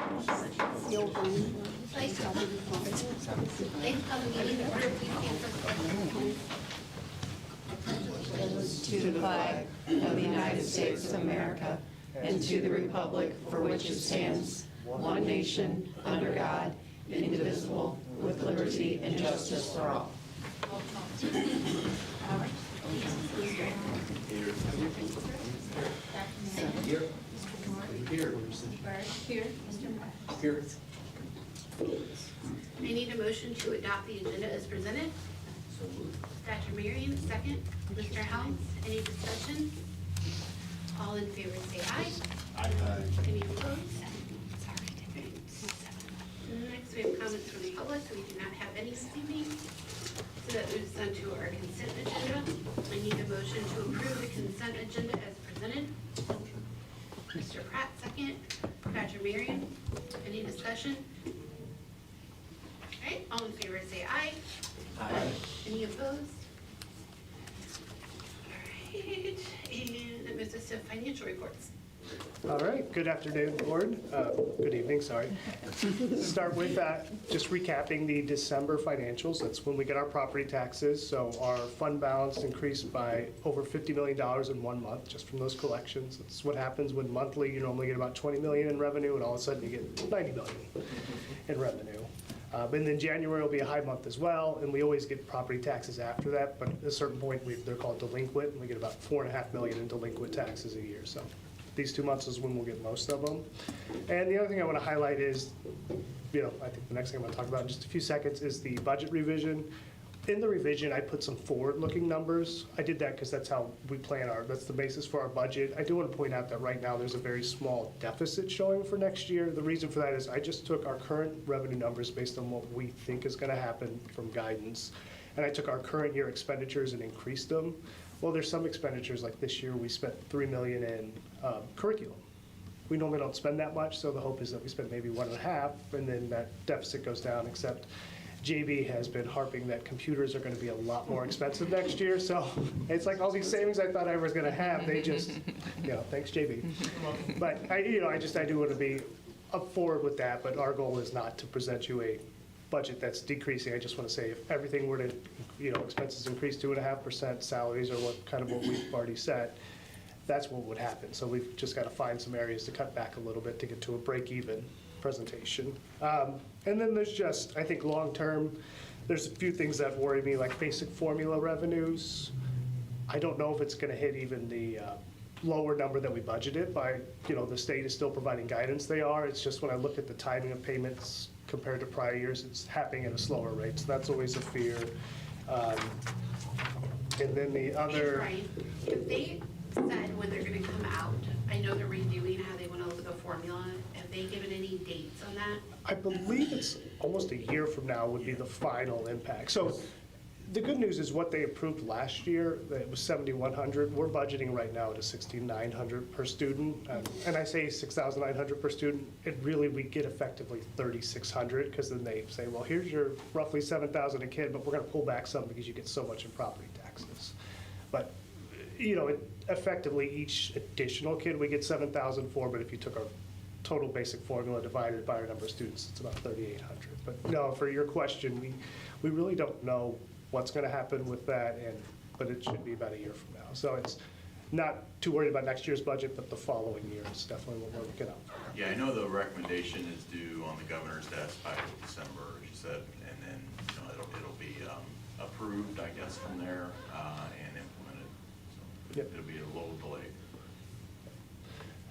The old one. They come to meeting order, please stand for the To the flag of the United States of America and to the republic for which it stands, one nation, under God, indivisible, with liberty and justice for all. Here. Here. Here. Here. I need a motion to adopt the agenda as presented. Dr. Marion, second. Mr. Helms, any discussion? All in favor say aye. Aye. Any opposed? Next, we have comments from the public. We do not have any this evening. So that moves on to our consent agenda. I need a motion to approve the consent agenda as presented. Mr. Pratt, second. Dr. Marion, any discussion? All right, all in favor say aye. Aye. Any opposed? All right, and that moves us to financial reports. All right, good afternoon, board. Good evening, sorry. Start with just recapping the December financials. That's when we get our property taxes. So our fund balance increased by over $50 million in 1 month just from those collections. That's what happens when monthly you normally get about 20 million in revenue, and all of a sudden you get 90 million in revenue. And then January will be a high month as well, and we always get property taxes after that, but at a certain point they're called delinquent, and we get about $4.5 million in delinquent taxes a year. So these 2 months is when we'll get most of them. And the other thing I want to highlight is, I think the next thing I'm going to talk about in just a few seconds is the budget revision. In the revision, I put some forward-looking numbers. I did that because that's how we plan that's the basis for our budget. I do want to point out that right now there's a very small deficit showing for next year. The reason for that is I just took our current revenue numbers based on what we think is going to happen from guidance, and I took our current year expenditures and increased them. Well, there's some expenditures, like this year we spent $3 million in curriculum. We normally don't spend that much, so the hope is that we spend maybe 1.5, and then that deficit goes down, except JB has been harping that computers are going to be a lot more expensive next year, so it's like all these savings I thought I was going to have, they just, thanks JB. But I do want to be up forward with that, but our goal is not to present you a budget that's decreasing. I just want to say if everything were to, expenses increase 2.5%, salaries are what we've already set, that's what would happen. So we've just got to find some areas to cut back a little bit to get to a break-even presentation. And then there's just, I think long-term, there's a few things that worry me, like basic formula revenues. I don't know if it's going to hit even the lower number that we budgeted by, the state is still providing guidance they are. It's just when I look at the timing of payments compared to prior years, it's happening at a slower rate. So that's always a fear. And then the other... Right. If they said when they're going to come out, I know they're redoing how they went over the formula. Have they given any dates on that? I believe it's almost a year from now would be the final impact. So the good news is what they approved last year, it was $7,100. We're budgeting right now at $6,900 per student. And I say $6,900 per student, we get effectively $3,600, because then they say, well, here's your roughly $7,000 a kid, but we're going to pull back some because you get so much in property taxes. But, effectively each additional kid we get $7,000 for, but if you took our total basic formula divided by our number of students, it's about $3,800. But no, for your question, we really don't know what's going to happen with that, but it should be about a year from now. So it's not too worried about next year's budget, but the following year is definitely what we're looking at. Yeah, I know the recommendation is due on the governor's desk by December, she said, and then it'll be approved, I guess, from there and implemented. So It'll be a little delayed.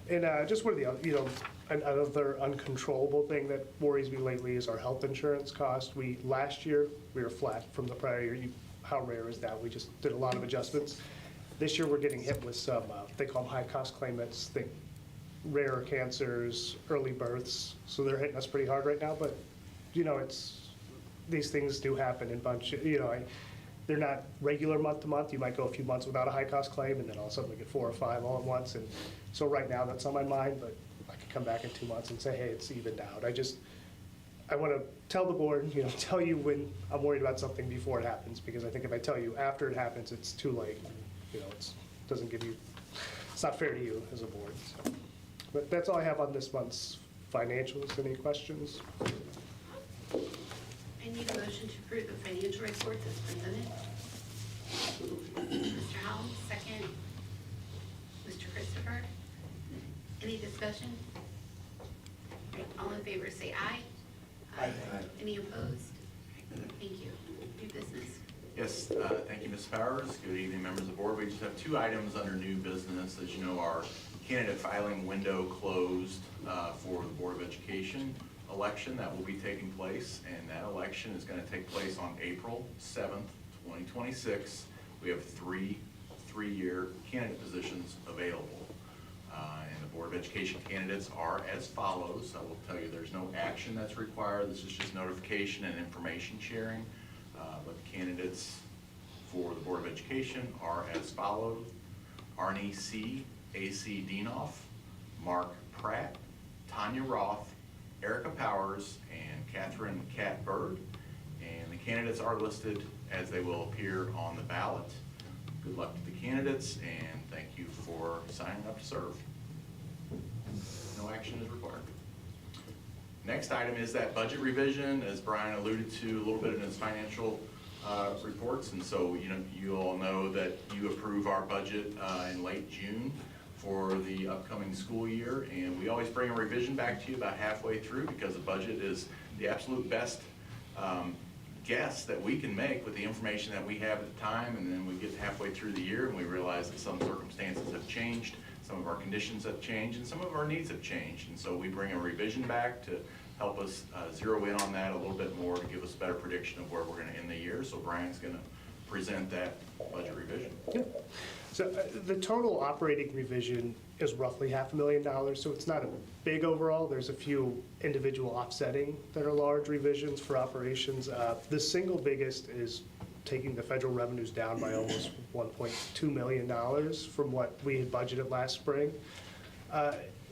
And just one of the another uncontrollable thing that worries me lately is our health insurance cost. Last year we were flat from the prior year. How rare is that? We just did a lot of adjustments. This year we're getting hit with some, they call them high-cost claimants, think rare cancers, early births. So they're hitting us pretty hard right now. But these things do happen in bunch. They're not regular month to month. You might go a few months without a high-cost claim, and then all of a sudden we get 4 or 5 all at once. And so right now that's on my mind, but I could come back in 2 months and say, hey, it's evened out. I want to tell the board, tell you when I'm worried about something before it happens, because I think if I tell you after it happens, it's too late. It's not fair to you as a board. So. But that's all I have on this month's financials. Any questions? I need a motion to approve the financial reports as presented. Mr. Helms, second. Mr. Christopher. Any discussion? All right, all in favor say aye. Aye. Any opposed? Thank you. New business. Yes, thank you, Ms. Powers. Good evening, members of the board. We just have 2 items under new business. As you know, our candidate filing window closed for the Board of Education election that will be taking place, and that election is going to take place on April 7th, 2026. We have 3 3-year candidate positions available. And the Board of Education candidates are as follows. I will tell you there's no action that's required. This is just notification and information sharing. But the candidates for the Board of Education are as follows: Arnie C. A.C. Dienoff, Mark Pratt, Tanya Roth, Erica Powers, and Catherine Cat Bird. And the candidates are listed as they will appear on the ballot. Good luck to the candidates, and thank you for signing up to serve. No action is required. Next item is that budget revision, as Brian alluded to a little bit in his financial reports. And so, you all know that you approve our budget in late June for the upcoming school year. And we always bring a revision back to you about halfway through, because the budget is the absolute best guess that we can make with the information that we have at the time. And then we get halfway through the year and we realize that some circumstances have changed, some of our conditions have changed, and some of our needs have changed. And so we bring a revision back to help us zero in on that a little bit more, to give us a better prediction of where we're going to end the year. So Brian's going to present that budget revision. Yeah. So the total operating revision is roughly $500,000, so it's not a big overall. There's a few individual offsetting that are large revisions for operations. The single biggest is taking the federal revenues down by almost $1.2 million from what we had budgeted last spring.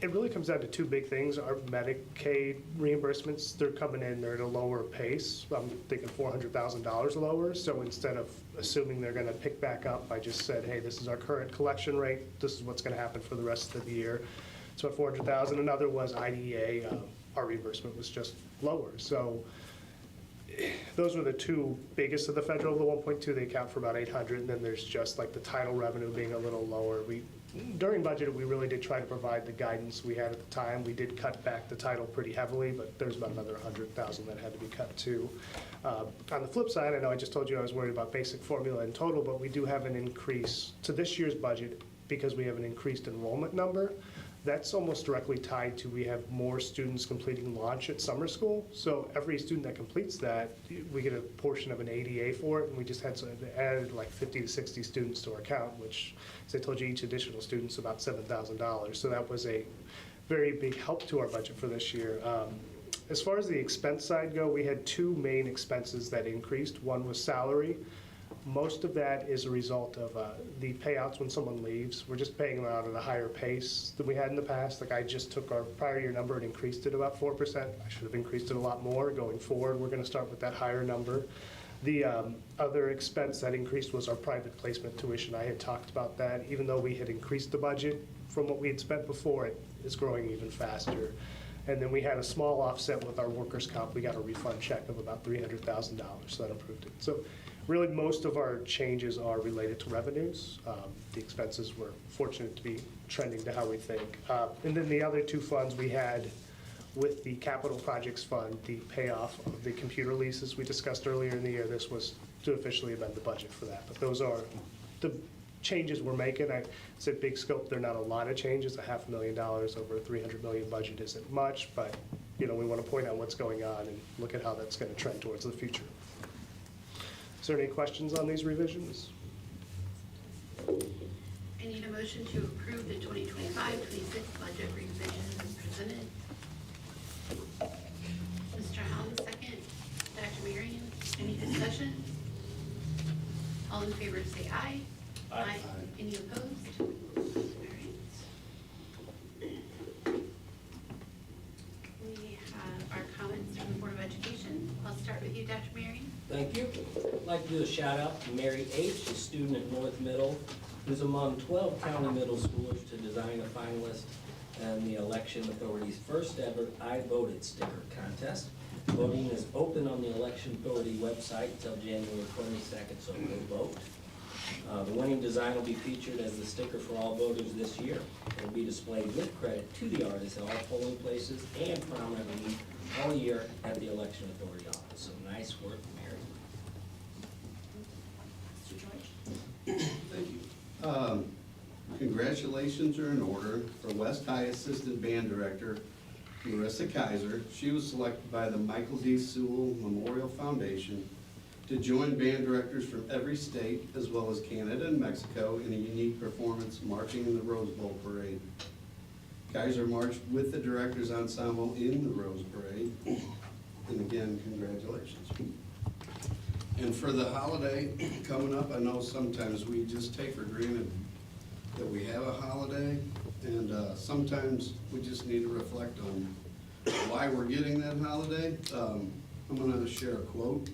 It really comes down to 2 big things. Our Medicaid reimbursements, they're coming in, they're at a lower pace. I'm thinking $400,000 lower. So instead of assuming they're going to pick back up, I just said, hey, this is our current collection rate. This is what's going to happen for the rest of the year. So at $400,000. Another was IDEA. Our reimbursement was just lower. So those were the 2 biggest of the federal. The 1.2, they account for about 800, and then there's just like the title revenue being a little lower. During budget, we really did try to provide the guidance we had at the time. We did cut back the title pretty heavily, but there's about another 100,000 that had to be cut too. On the flip side, I know I just told you I was worried about basic formula in total, but we do have an increase to this year's budget because we have an increased enrollment number. That's almost directly tied to, we have more students completing launch at summer school. So every student that completes that, we get a portion of an ADA for it, and we just had added like 50 to 60 students to our count, which, as I told you, each additional student's about $7,000. So that was a very big help to our budget for this year. As far as the expense side go, we had 2 main expenses that increased. One was salary. Most of that is a result of the payouts when someone leaves. We're just paying them out at a higher pace than we had in the past. Like, I just took our prior year number and increased it about 4%. I should have increased it a lot more. Going forward, we're going to start with that higher number. The other expense that increased was our private placement tuition. I had talked about that. Even though we had increased the budget from what we had spent before, it is growing even faster. And then we had a small offset with our workers' comp. We got a refund check of about $300,000, so that improved it. So really, most of our changes are related to revenues. The expenses were fortunate to be trending to how we think. And then the other 2 funds we had with the capital projects fund, the payoff of the computer leases we discussed earlier in the year. This was to officially amend the budget for that. But those are the changes we're making. I said big scope, they're not a lot of changes. $500,000 over a $300 million budget isn't much, but we want to point out what's going on and look at how that's going to trend towards the future. Is there any questions on these revisions? I need a motion to approve the 2025-26 budget revisions as presented. Mr. Helms, second. Dr. Marion, any discussion? All in favor say aye. Aye. Any opposed? All right. We have our comments from the Board of Education. I'll start with you, Dr. Marion. Thank you. I'd like to do a shout out to Mary H., a student at North Middle, who's among 12 county middle schoolers to design a finalist and the election authority's first ever I Voted sticker contest. Voting is open on the election authority website until January 22nd, so go vote. The winning design will be featured as the sticker for all voters this year. It will be displayed with credit to the artist at all polling places and prominently all year at the election authority office. So nice work, Mary. Mr. George? Thank you. Congratulations are in order for West High Assistant Band Director Marissa Kaiser. She was selected by the Michael D. Sewell Memorial Foundation to join band directors from every state, as well as Canada and Mexico, in a unique performance marching in the Rose Bowl Parade. Kaiser marched with the Directors Ensemble in the Rose Parade. And again, congratulations. And for the holiday coming up, I know sometimes we just take for granted that we have a holiday, and sometimes we just need to reflect on why we're getting that holiday. I'm gonna share a quote.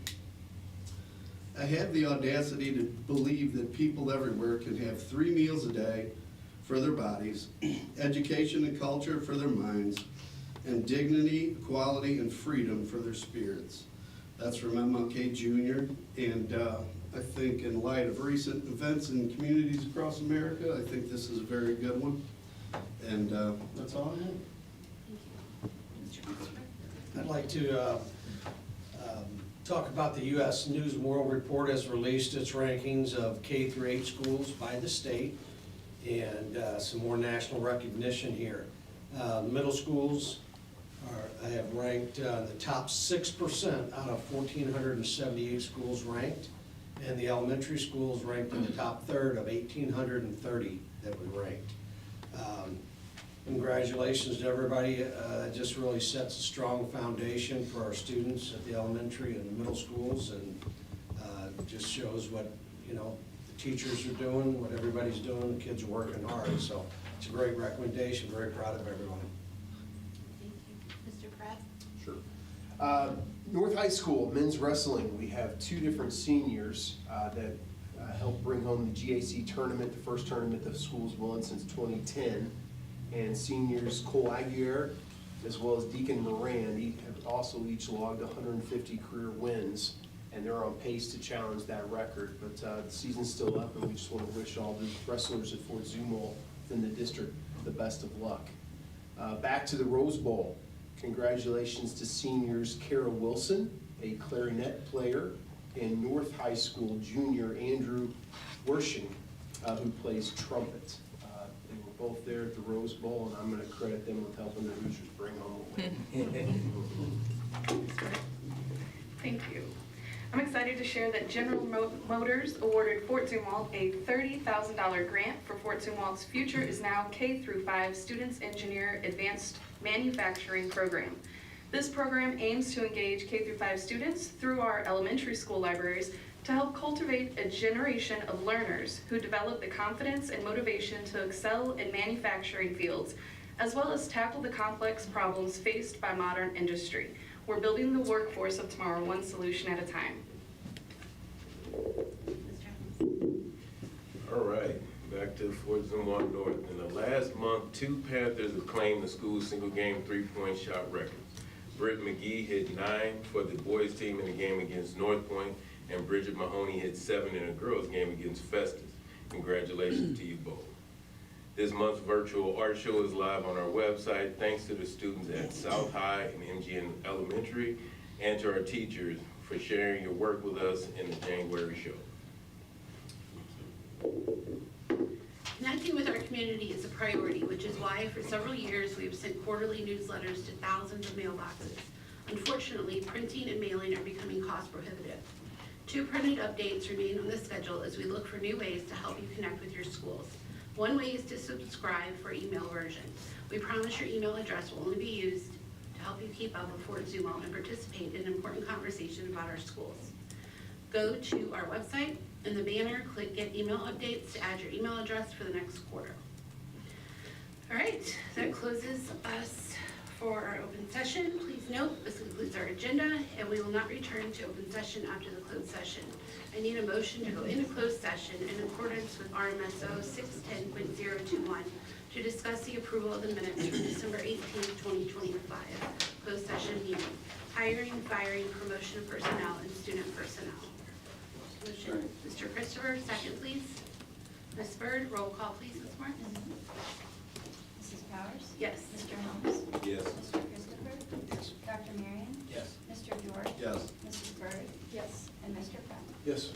I have the audacity to believe that people everywhere can have 3 meals a day for their bodies, education and culture for their minds, and dignity, equality, and freedom for their spirits. That's from MLK Jr. And I think in light of recent events in communities across America, I think this is a very good one. And that's all I have. Thank you. Mr. Christopher? I'd like to talk about the U.S. News and World Report has released its rankings of K through 8 schools by the state, and some more national recognition here. Middle schools I have ranked the top 6% out of 1,478 schools ranked, and the elementary schools ranked in the top third of 1,830 that we ranked. Congratulations to everybody. It just really sets a strong foundation for our students at the elementary and the middle schools, and just shows what, you know, the teachers are doing, what everybody's doing, the kids are working hard. So it's a great recommendation, very proud of everyone. Thank you. Mr. Pratt? Sure. North High School, men's wrestling, we have 2 different seniors that helped bring home the GAC tournament, the first tournament the school's won since 2010. And seniors Cole Aguirre, as well as Deacon Moran, have also each logged 150 career wins, and they're on pace to challenge that record. But the season's still up, and we just want to wish all the wrestlers at Fort Zumwalt within the district the best of luck. Back to the Rose Bowl. Congratulations to seniors Kara Wilson, a clarinet player, and North High School junior Andrew Wershing, who plays trumpet. They were both there at the Rose Bowl, and I'm going to credit them with helping the Hoosiers bring home a win. Thank you. I'm excited to share that General Motors awarded Fort Zumwalt a $30,000 grant for Fort Zumwalt's Future is Now K through 5 Students Engineer Advanced Manufacturing Program. This program aims to engage K through 5 students through our elementary school libraries to help cultivate a generation of learners who develop the confidence and motivation to excel in manufacturing fields, as well as tackle the complex problems faced by modern industry. We're building the workforce of tomorrow, one solution at a time. Mr. Evans? All right, back to Fort Zumwalt North. In the last month, 2 Panthers have claimed the school's single-game 3-point shot records. Britt McGee hit 9 for the boys' team in the game against North Point, and Bridget Mahoney hit 7 in a girls' game against Festus. Congratulations to you both. This month's virtual art show is live on our website. Thanks to the students at South High and MGN Elementary, and to our teachers for sharing your work with us in the January show. Connecting with our community is a priority, which is why for several years we have sent quarterly newsletters to thousands of mailboxes. Unfortunately, printing and mailing are becoming cost prohibitive. 2 printed updates remain on the schedule as we look for new ways to help you connect with your schools. One way is to subscribe for email version. We promise your email address will only be used to help you keep up with Fort Zumwalt and participate in important conversation about our schools. Go to our website. In the banner, click Get Email Updates to add your email address for the next quarter. All right, that closes us For our open session, please note, this concludes our agenda, and we will not return to open session after the closed session. I need a motion to go into closed session in accordance with RMSO 610.021 to discuss the approval of the minutes from December 18th, 2025. Closed session meeting, hiring, firing, promotion of personnel, and student personnel. Motion, Mr. Christopher, second please. Ms. Byrd, roll call please, Ms. Moore. Mrs. Powers? Yes. Mr. Helms? Yes. Mr. Christopher? Yes. Dr. Marion? Yes. Mr. George? Yes. Mrs. Byrd? Yes. And Mr. Pratt? Yes.